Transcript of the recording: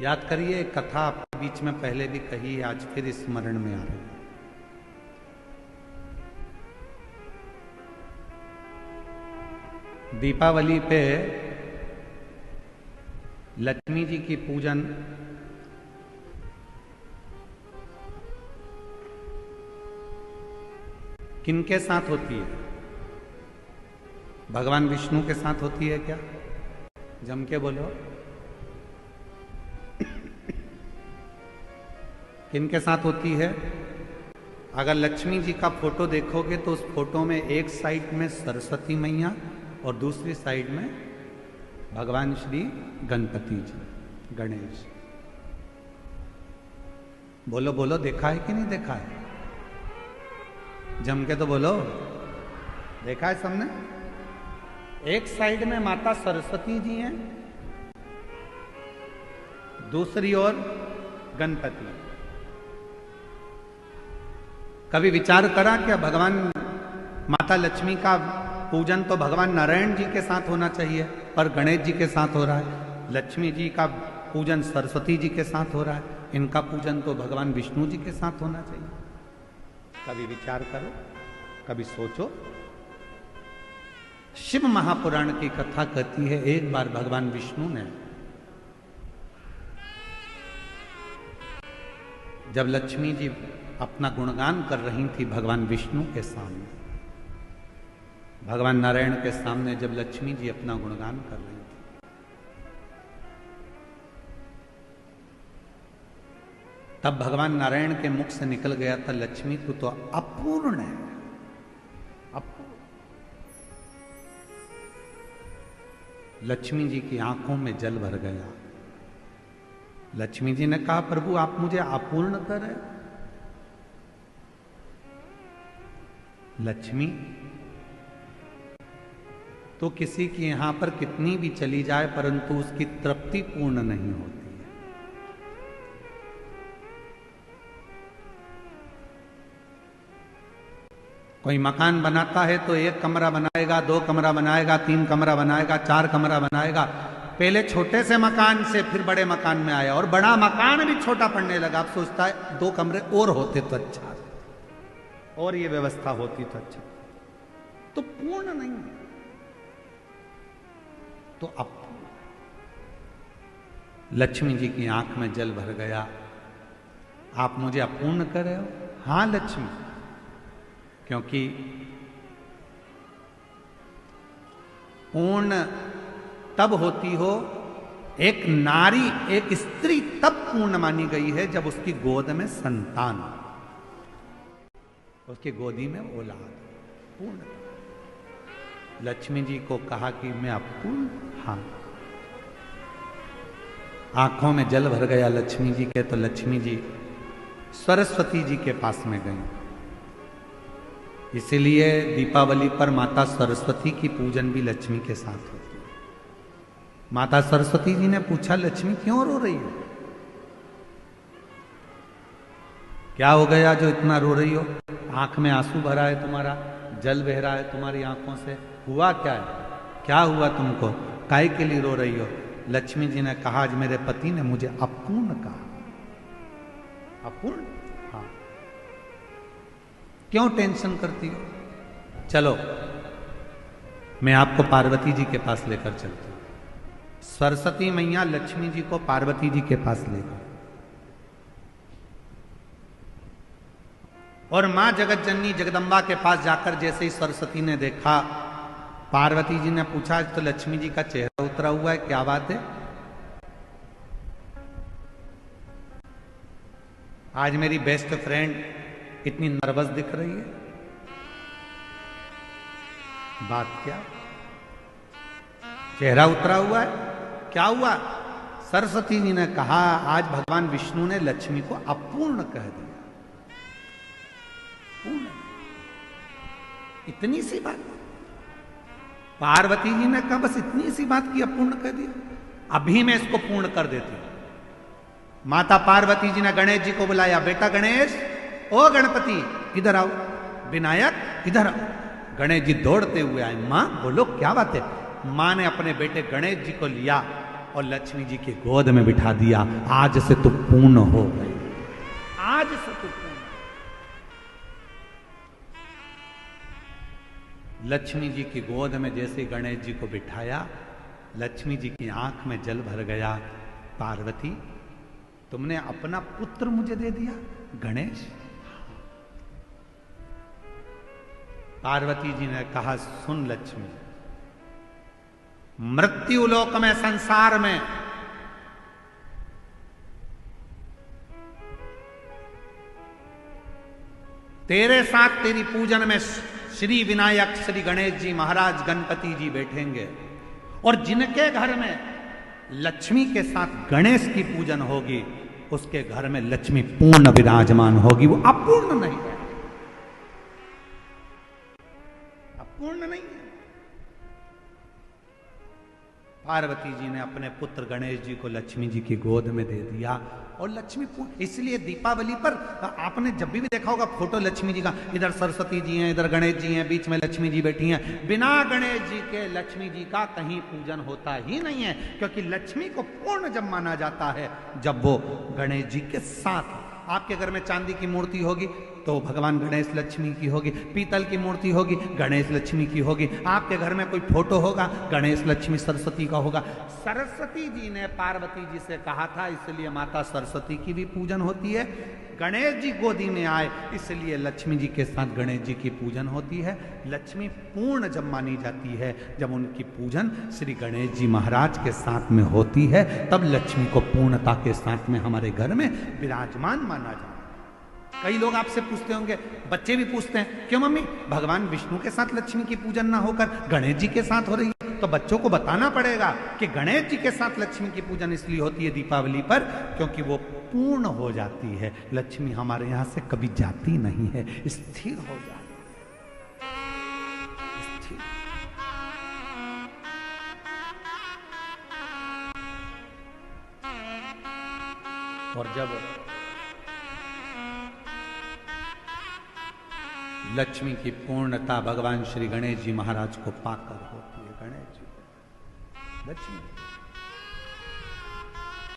याद करिए, कथा आपके बीच में पहले भी कही, आज फिर स्मरण में आ रही है। दीपावली पे लक्ष्मी जी की पूजन किनके साथ होती है? भगवान विष्णु के साथ होती है क्या? जम के बोलो। किनके साथ होती है? अगर लक्ष्मी जी का फोटो देखोगे तो उस फोटो में एक साइड में सरस्वती मैया और दूसरी साइड में भगवान श्री गणपति जी, गणेश। बोलो बोलो, देखा है कि नहीं देखा है? जम के तो बोलो, देखा है सबने? एक साइड में माता सरस्वती जी हैं, दूसरी ओर गणपति। कभी विचार करा क्या भगवान माता लक्ष्मी का पूजन तो भगवान नारायण जी के साथ होना चाहिए, पर गणेश जी के साथ हो रहा है। लक्ष्मी जी का पूजन सरस्वती जी के साथ हो रहा है, इनका पूजन तो भगवान विष्णु जी के साथ होना चाहिए। कभी विचार करो, कभी सोचो। शिव महापुराण की कथा कहती है, एक बार भगवान विष्णु ने जब लक्ष्मी जी अपना गुणगान कर रही थी भगवान विष्णु के सामने, भगवान नारायण के सामने जब लक्ष्मी जी अपना गुणगान कर रही थी, तब भगवान नारायण के मुख से निकल गया था, लक्ष्मी तू तो अपूर्ण है, अपूर्ण। लक्ष्मी जी की आंखों में जल भर गया। लक्ष्मी जी ने कहा, प्रभु आप मुझे अपूर्ण कर रहे? लक्ष्मी तो किसी की यहां पर कितनी भी चली जाए परंतु उसकी तृप्ति पूर्ण नहीं होती है। कोई मकान बनाता है तो एक कमरा बनाएगा, दो कमरा बनाएगा, तीन कमरा बनाएगा, चार कमरा बनाएगा। पहले छोटे से मकान से फिर बड़े मकान में आया और बड़ा मकान भी छोटा पड़ने लगा। अब सोचता है दो कमरे और होते तो अच्छा, और ये व्यवस्था होती तो अच्छा। तो पूर्ण नहीं, तो अब लक्ष्मी जी की आंख में जल भर गया। आप मुझे अपूर्ण कर रहे हो? हां लक्ष्मी, क्योंकि पूर्ण तब होती हो, एक नारी, एक स्त्री तब पूर्ण मानी गई है जब उसकी गोद में संतान, उसकी गोदी में औलाद, पूर्ण। लक्ष्मी जी को कहा कि मैं अपूर्ण, हाँ। आंखों में जल भर गया लक्ष्मी जी के, तो लक्ष्मी जी सरस्वती जी के पास में गई। इसीलिए दीपावली पर माता सरस्वती की पूजन भी लक्ष्मी के साथ होती है। माता सरस्वती जी ने पूछा, लक्ष्मी क्यों रो रही हो? क्या हो गया जो इतना रो रही हो? आंख में आंसू भरा है तुम्हारा, जल बह रहा है तुम्हारी आंखों से, हुआ क्या है? क्या हुआ तुमको? काहे के लिए रो रही हो? लक्ष्मी जी ने कहा, आज मेरे पति ने मुझे अपूर्ण कहा। अपूर्ण? हाँ। क्यों टेंशन करती हो? चलो मैं आपको पार्वती जी के पास लेकर चलती हूं। सरस्वती मैया लक्ष्मी जी को पार्वती जी के पास ले गई और मां जगत जननी जगदम्बा के पास जाकर जैसे ही सरस्वती ने देखा, पार्वती जी ने पूछा, तो लक्ष्मी जी का चेहरा उतरा हुआ है, क्या बात है? आज मेरी बेस्ट फ्रेंड इतनी नर्वस दिख रही है, बात क्या? चेहरा उतरा हुआ है, क्या हुआ? सरस्वती जी ने कहा, आज भगवान विष्णु ने लक्ष्मी को अपूर्ण कह दिया। पूर्ण, इतनी सी बात। पार्वती जी ने कहा, बस इतनी सी बात की अपूर्ण कह दिया, अभी मैं इसको पूर्ण कर देती हूं। माता पार्वती जी ने गणेश जी को बुलाया, बेटा गणेश, ओ गणपति इधर आओ, विनायक इधर आओ। गणेश जी दौड़ते हुए आए। मां बोलो क्या बात है? मां ने अपने बेटे गणेश जी को लिया और लक्ष्मी जी की गोद में बिठा दिया। आज से तू पूर्ण हो गई, आज से तू पूर्ण। लक्ष्मी जी की गोद में जैसे गणेश जी को बिठाया, लक्ष्मी जी की आंख में जल भर गया। पार्वती, तुमने अपना पुत्र मुझे दे दिया गणेश? पार्वती जी ने कहा, सुन लक्ष्मी, मृत्यु लोक में, संसार में तेरे साथ तेरी पूजन में श्री विनायक, श्री गणेश जी महाराज, गणपति जी बैठेंगे, और जिनके घर में लक्ष्मी के साथ गणेश की पूजन होगी, उसके घर में लक्ष्मी पूर्ण विराजमान होगी। वो अपूर्ण नहीं है, अपूर्ण नहीं है। पार्वती जी ने अपने पुत्र गणेश जी को लक्ष्मी जी की गोद में दे दिया, और लक्ष्मी पूर्ण। इसलिए दीपावली पर आपने जब भी देखा होगा फोटो लक्ष्मी जी का, इधर सरस्वती जी हैं, इधर गणेश जी हैं, बीच में लक्ष्मी जी बैठी हैं। बिना गणेश जी के लक्ष्मी जी का कहीं पूजन होता ही नहीं है, क्योंकि लक्ष्मी को पूर्ण जब माना जाता है जब वो गणेश जी के साथ। आपके घर में चांदी की मूर्ति होगी तो भगवान गणेश लक्ष्मी की होगी, पीतल की मूर्ति होगी गणेश लक्ष्मी की होगी, आपके घर में कोई फोटो होगा गणेश लक्ष्मी सरस्वती का होगा। सरस्वती जी ने पार्वती जी से कहा था, इसलिए माता सरस्वती की भी पूजन होती है। गणेश जी गोदी में आए, इसलिए लक्ष्मी जी के साथ गणेश जी की पूजन होती है। लक्ष्मी पूर्ण जब मानी जाती है जब उनकी पूजन श्री गणेश जी महाराज के साथ में होती है, तब लक्ष्मी को पूर्णता के साथ में हमारे घर में विराजमान माना जाता है। कई लोग आपसे पूछते होंगे, बच्चे भी पूछते हैं, क्यों मम्मी भगवान विष्णु के साथ लक्ष्मी की पूजन ना होकर गणेश जी के साथ हो रही है? तो बच्चों को बताना पड़ेगा कि गणेश जी के साथ लक्ष्मी की पूजन इसलिए होती है दीपावली पर, क्योंकि वो पूर्ण हो जाती है। लक्ष्मी हमारे यहां से कभी जाती नहीं है, स्थिर हो जाती है, स्थिर। और जब लक्ष्मी की पूर्णता भगवान श्री गणेश जी महाराज को पाकर होती है, गणेश जी लक्ष्मी